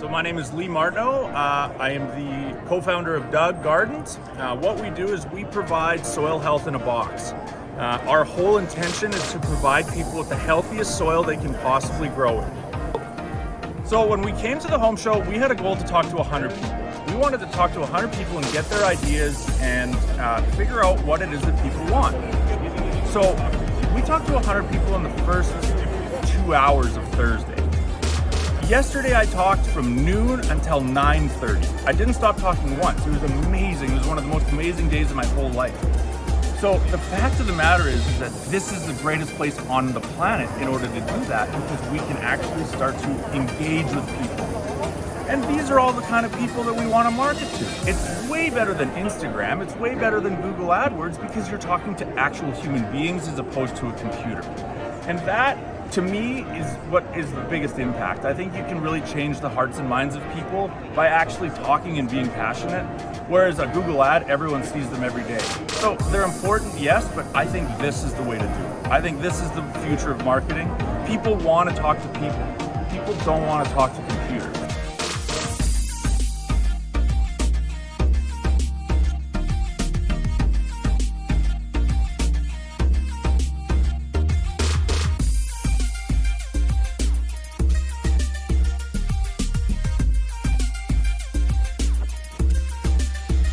So my name is Lee Martineau. I am the co-founder of Doug Gardens. What we do is we provide soil health in a box. Our whole intention is to provide people with the healthiest soil they can possibly grow in. So when we came to the home show, we had a goal to talk to 100 people. We wanted to talk to 100 people and get their ideas and figure out what it is that people want. So we talked to 100 people in the first 2 hours of Thursday. Yesterday I talked from noon until 9:30. I didn't stop talking once. It was amazing. It was one of the most amazing days of my whole life. So the fact of the matter is that this is the greatest place on the planet in order to do that, because we can actually start to engage with people. And these are all the kind of people that we want to market to. It's way better than Instagram. It's way better than Google AdWords, because you're talking to actual human beings as opposed to a computer. And that, to me, is what is the biggest impact. I think you can really change the hearts and minds of people by actually talking and being passionate, whereas a Google ad, everyone sees them every day. So they're important, yes, but I think this is the way to do it. I think this is the future of marketing. People want to talk to people. People don't want to talk to